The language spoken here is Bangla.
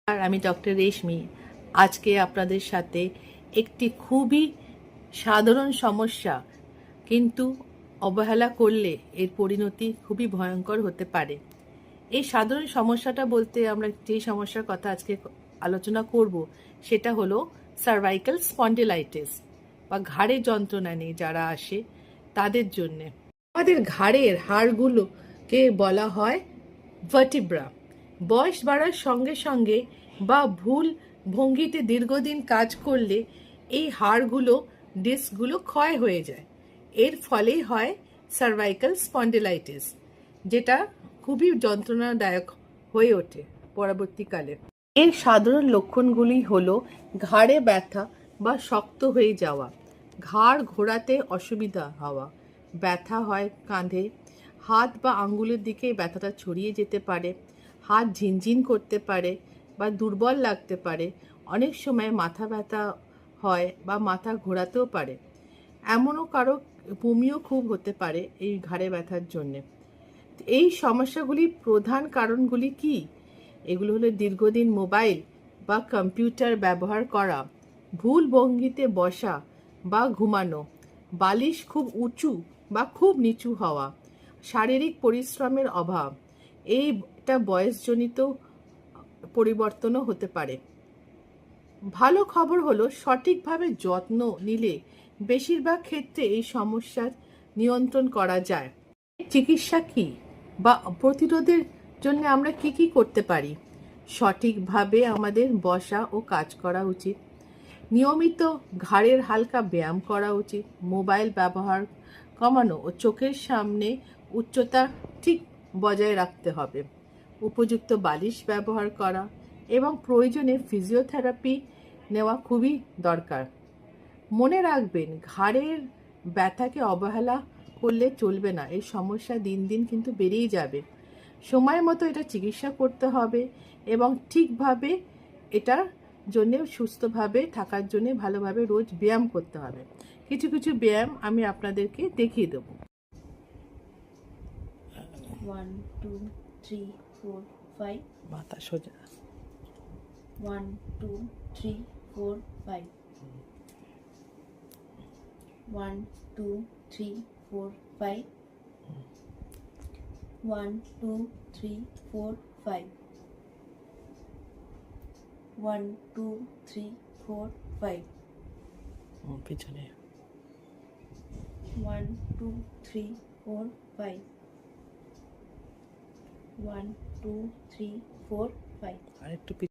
আর আমি ডক্টর রেশমি। আজকে আপনাদের সাথে একটি খুবই সাধারণ সমস্যা, কিন্তু অবহেলা করলে এর পরিণতি খুবই ভয়ঙ্কর হতে পারে। এই সাধারণ সমস্যাটা বলতে আমরা যে সমস্যার কথা আজকে আলোচনা করব সেটা হলো সার্ভাইকাল স্পন্ডিলাইটিস বা ঘাড়ের যন্ত্রণা নিয়ে যারা আসে তাদের জন্যে। আমাদের ঘাড়ের হাড়গুলোকে বলা হয় ভার্টিব্রা। বয়স বাড়ার সঙ্গে সঙ্গে বা ভুল ভঙ্গিতে দীর্ঘদিন কাজ করলে এই হাড়গুলো ডিস্কগুলো ক্ষয় হয়ে যায়। এর ফলেই হয় সার্ভাইকাল স্পন্ডিলাইটিস, যেটা খুবই যন্ত্রণাদায়ক হয়ে ওঠে পরবর্তীকালে। এর সাধারণ লক্ষণগুলি হলো ঘাড়ে ব্যথা বা শক্ত হয়ে যাওয়া, ঘাড় ঘোরাতে অসুবিধা হওয়া, ব্যথা হয় কাঁধে, হাত বা আঙ্গুলের দিকে ব্যথাটা ছড়িয়ে যেতে পারে, হাত ঝিনঝিন করতে পারে বা দুর্বল লাগতে পারে, অনেক সময় মাথা ব্যথা হয় বা মাথা ঘোরাতেও পারে। এমনও কারো বমিও খুব হতে পারে এই ঘাড়ে ব্যথার জন্যে। এই সমস্যাগুলির প্রধান কারণগুলি কি? এগুলো হলো দীর্ঘদিন মোবাইল বা কম্পিউটার ব্যবহার করা, ভুল ভঙ্গিতে বসা বা ঘুমানো, বালিশ খুব উঁচু বা খুব নিচু হওয়া, শারীরিক পরিশ্রমের অভাব। এইটা বয়সজনিত পরিবর্তনও হতে পারে। ভালো খবর হলো সঠিকভাবে যত্ন নিলে বেশিরভাগ ক্ষেত্রে এই সমস্যার নিয়ন্ত্রণ করা যায়। চিকিৎসা কি বা প্রতিরোধের জন্য আমরা কি করতে পারি? সঠিকভাবে আমাদের বসা ও কাজ করা উচিত, নিয়মিত ঘাড়ের হালকা ব্যায়াম করা উচিত, মোবাইল ব্যবহার কমানো ও চোখের সামনে উচ্চতা ঠিক বজায় রাখতে হবে, উপযুক্ত বালিশ ব্যবহার করা এবং প্রয়োজনে ফিজিওথেরাপি নেওয়া খুবই দরকার। মনে রাখবেন, ঘাড়ের ব্যথাকে অবহেলা করলে চলবে না। এই সমস্যা দিন দিন কিন্তু বেড়েই যাবে। সময় মতো এটা চিকিৎসা করতে হবে এবং ঠিকভাবে এটার জন্য সুস্থভাবে থাকার জন্য ভালোভাবে রোজ ব্যায়াম করতে হবে। কিছু কিছু ব্যায়াম আমি আপনাদেরকে দেখিয়ে দেবো। 1 2 3 4 5 মাথা সোজা। 1 2 3 4 5 1 2 3 4 5 1 2 3 4 5 1 2 3 4 5 পিছনে 1 2 3 4 5 1 2 3 4 5 আরেকটু